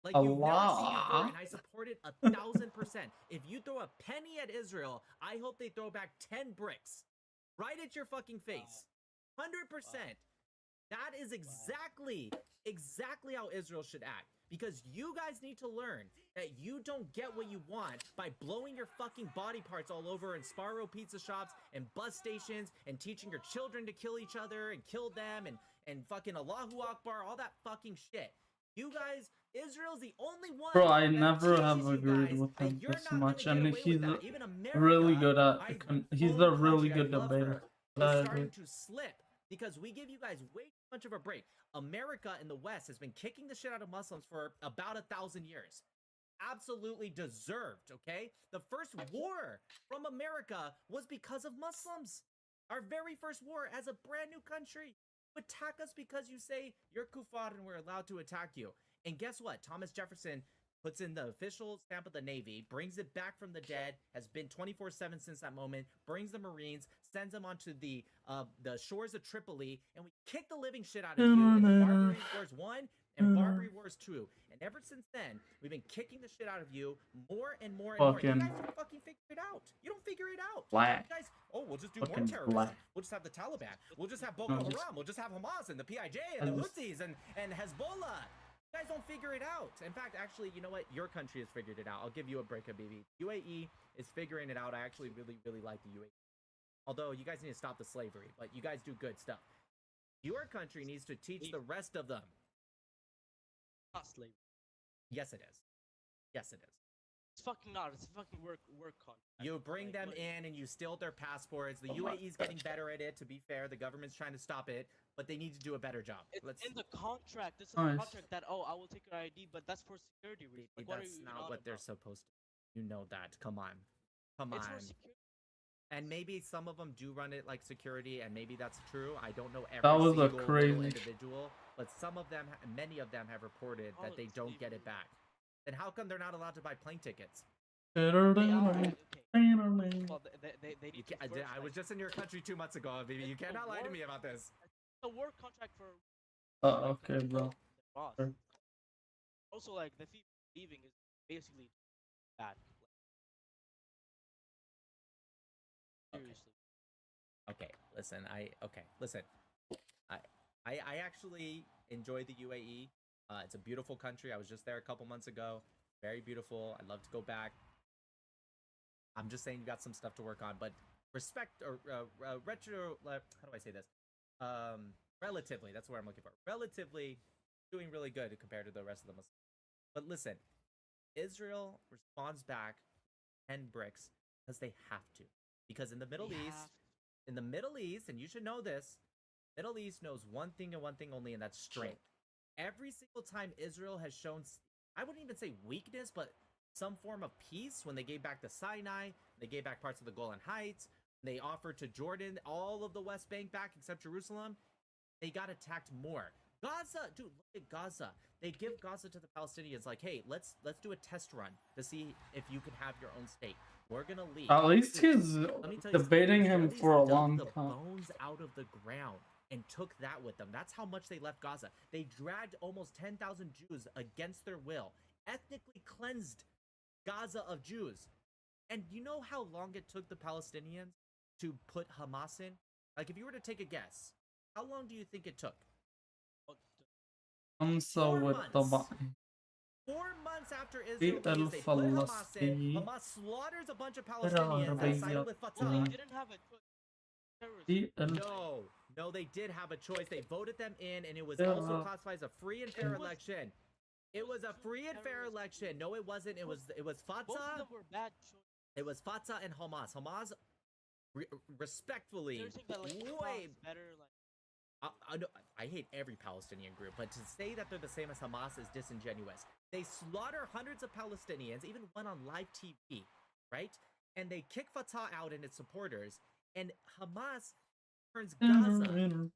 Like you've never seen before, Allah. and I support it 1,000%. If you throw a penny at Israel, I hope they throw back 10 bricks right at your fucking face. 100%. That is exactly how Israel should act. Because you guys need to learn that you don't get what you want by blowing your fucking body parts all over in Sparrow pizza shops and bus stations and teaching your children to kill each other and kill them and fucking Allahu Akbar, all that fucking shit. You guys, Israel's the only one. Bro, I that never have teaches you agreed guys with that him you're this not gonna much, get and away he's with that. Even America, really good at. He's own a really country, I good love debater. her, But I is agree. starting to slip because we give you guys way too much of a break. America in the West has been kicking the shit out of Muslims for about 1,000 years. Absolutely deserved, okay? The first war from America was because of Muslims. Our very first war as a brand new country. You attack us because you say you're kuffar and we're allowed to attack you. And guess what? Thomas Jefferson puts in the official stamp of the Navy, brings it back from the dead, has been 24/7 since that moment, brings the Marines, sends them onto the shores of Tripoli, and we kick the living shit out of you in the Barbary Wars 1 and Barbary Wars 2. And ever since then, we've been kicking the shit out of you more and more and more. You guys don't fucking figure it out. You don't figure it out. Black. You guys, we'll just do Fucking more terrorism. black. We'll just have the Taliban. We'll just have Boko No, just- Haram. We'll just have Hamas and the PIJ and the Houthis and Hezbollah. You guys don't figure it out. In fact, actually, you know what? Your country has figured it out. I'll give you a break, Habibi. UAE is figuring it out. I actually really, really like the UAE. Although you guys need to stop the slavery, but you guys do good stuff. Your country needs to teach the rest of them. Not slavery. Yes, it is. Yes, it is. It's fucking not. It's a fucking work contract. You bring Like, them what- in and you steal their passports. The UAE's getting better at it, to be fair. The government's trying to stop it, but they need to do a better job. It's in the contract. It's in Nice. the contract that I will take your ID, but that's for security reasons. Like, what are That's you not on what they're about? supposed to. You know that. Come on. Come It's for on. security. And maybe some of them do run it like security, and maybe that's true. I don't know every That was a single little crazy- individual, but some of them, many of them have reported Oh, that they it's don't get slavery. it back. Then how come they're not allowed to buy plane tickets? They are, okay. Well, they You need to can't, first, I was just in your country 2 months ago, baby. You cannot lie to me about this. a work contract for Okay, bro. Boss. Sure. Also, like the FIFA leaving is basically bad. Like, Okay. seriously. Okay, listen. I I actually enjoy the UAE. It's a beautiful country. I was just there a couple months ago. Very beautiful. I'd love to go back. I'm just saying you got some stuff to work on, but respect or how do I say this? Relatively, that's what I'm looking for. Relatively doing really good compared to the rest of the Muslims. But listen, Israel responds back 10 bricks because they have to. Because in the Middle East, and you should know this, Middle East knows one thing and one thing only, and that's strength. Every single time Israel has shown, I wouldn't even say weakness, but some form of peace when they gave back the Sinai, they gave back parts of the Golan Heights, they offered to Jordan all of the West Bank back except Jerusalem, they got attacked more. Gaza, dude, look at Gaza. They give Gaza to the Palestinians like, hey, let's do a test run to see if you can have your own state. We're gonna leave. At least Dude, he's let me tell you debating something. him Israelis for a dug long the time. bones out of the ground and took that with them. That's how much they left Gaza. They dragged almost 10,000 Jews against their will, ethnically cleansed Gaza of Jews. And you know how long it took the Palestinians to put Hamas in? Like, if you were to take a guess, how long do you think it took? I'm so 4 with the months. button. 4 months after Israel leaves, they put Hamas in. Hamas slaughters a bunch of Palestinians that sided with Well, Fatah. they didn't have a choice. Terrorism. No, they did have a choice. They voted them in, and it was also classified as a free and fair election. It was a free and fair election. No, it wasn't. It was Both of Fatah. them were bad choices. It was Fatah and Hamas. Hamas, respectfully, They're saying that, like, Fatah way. is better, like, I hate every Palestinian group, but to say that they're the same as Hamas is disingenuous. They slaughter hundreds of Palestinians, even one on live TV, right? And they kick Fatah out and its supporters, and Hamas turns Gaza,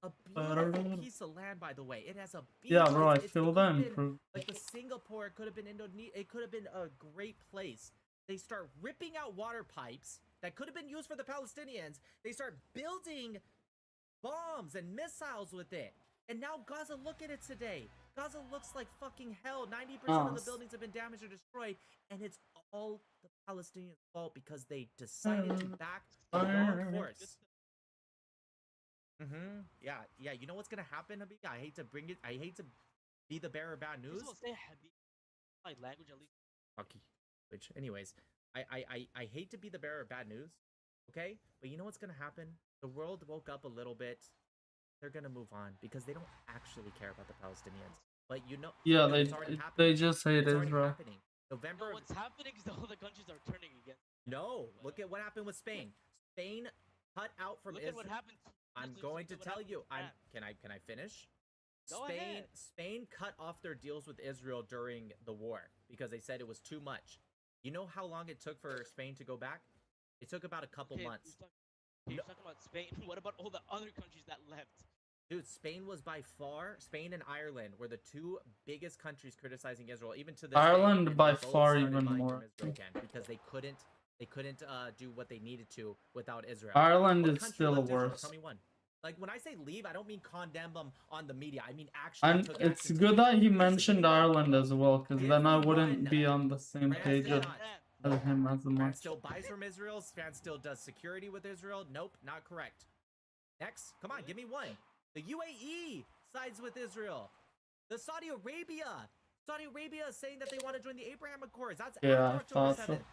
a beautiful piece of land, by the way. It has a beautiful, Yeah, bro, I it feel could that have been improved. like the Singapore, it could have been Indonesia, it could have been a great place. They start ripping out water pipes that could have been used for the Palestinians. They start building bombs and missiles with it. And now Gaza, look at it today. Gaza looks like fucking hell. 90% of the buildings have been damaged or destroyed, and it's all the Palestinians' fault because they decided to back the wrong force. Yeah. You know what's gonna happen, Habib? I hate to be the bearer of bad news. Please don't say Habib. My language at least. Okay. Which, anyways, I hate to be the bearer of bad news, okay? But you know what's gonna happen? The world woke up a little bit. They're gonna move on because they don't actually care about the Palestinians. But you know, Yeah, it's already happening. they just hate It's already Israel. happening. November. No, what's happening is all the countries are turning against. No, look at what happened with Spain. Spain cut out from Look Israel. at what happened. I'm Muslims, going look to at what tell happened you. to France. Can I finish? Go ahead. Spain cut off their deals with Israel during the war because they said it was too much. You know how long it took for Spain to go back? It took about a couple months. You're talking about Spain. What about all the other countries that left? Dude, Spain and Ireland were the two biggest countries criticizing Israel, even to this day. Ireland And by they both far started even buying more. from Israel again because they couldn't do what they needed to without Israel. Ireland What is country still left Israel? worse. Tell me one. Like, when I say leave, I don't mean condemn them on the media. I mean actually And took it's action to good leave. that he Listen, mentioned give me one. Ireland as well, because then I Give me wouldn't one. be on the same France page still as not. him as France much. still buys from Israel. France still does security with Israel. Nope, not correct. Next, come on, give me one. The UAE sides with Israel. The Saudi Arabia is saying that they want to join the Abraham Accords. That's Yeah, after October thought so. 7th.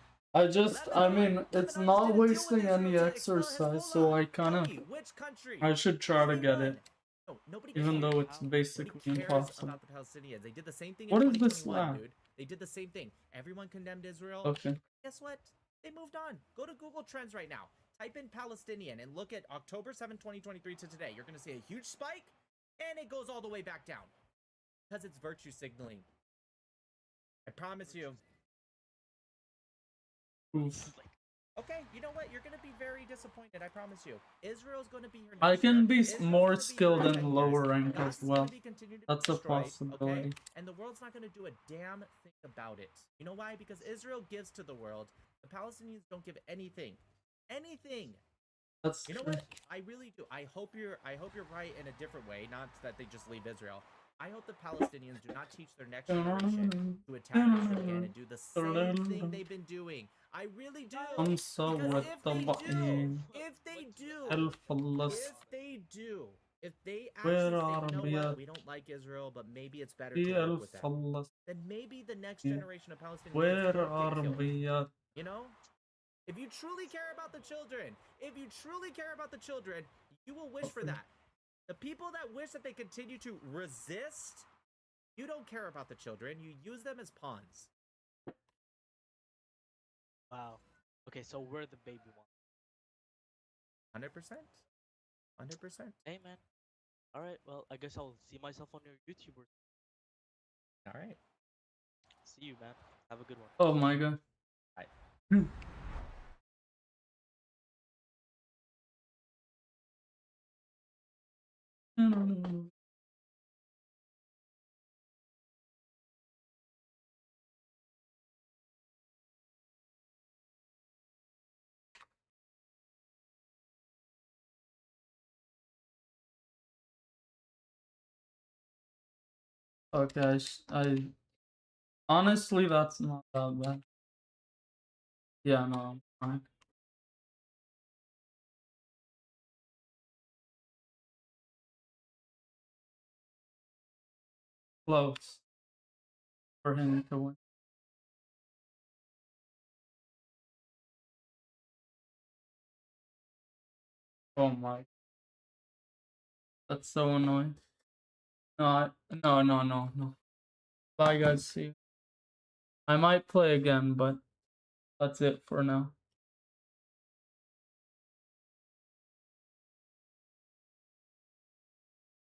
I mean, it's Lebanon not just did a deal with wasting Israel any to expel exercise, so I Hezbollah. kind Tell of, me, which country? I should try to Give me get one. it, No, nobody even cares. though it's Nobody basically cares impossible. about the Palestinians. They did the same thing in What is this 2021, now? dude. They did the same thing. Everyone condemned Israel. Okay. Guess what? They moved on. Go to Google Trends right now. Type in Palestinian and look at October 7, 2023 to today. You're going to see a huge spike, and it goes all the way back down. Because it's virtue signaling. I promise you. Oof. Okay, you know what? You're going to be very disappointed. I promise you. Israel's going to be here next I year. can be Israel's more gonna be here skilled in in 10 lower years. rank Gaza's as gonna well. be continued to be That's a destroyed, possibility. okay? And the world's not going to do a damn thing about it. You know why? Because Israel gives to the world. The Palestinians don't give anything. Anything. That's You know true. what? I really do. I hope you're right in a different way. Not that they just leave Israel. I hope the Palestinians do not teach their next generation to attack Israel again and do the same thing they've been doing. I really do. Because if they actually say, you know what, we don't like Israel, but maybe it's better to work with them, then maybe the next generation of Palestinians Where won't are get killed. we at? You know? If you truly care about the children, you will wish for that. The people that wish that they continue to resist, you don't care about the children. You use them as pawns. Wow. Okay, so we're the baby one. 100%. 100%. Hey, man. All right. Well, I guess I'll see myself on your YouTuber. All right. See you, man. Have a good one. Oh my god. Bye. Okay, I honestly that's not that bad. Yeah, no, I'm fine. Close for him to win. Oh my. That's so annoying. No, no. Bye guys, see you. I might play again, but that's it for now.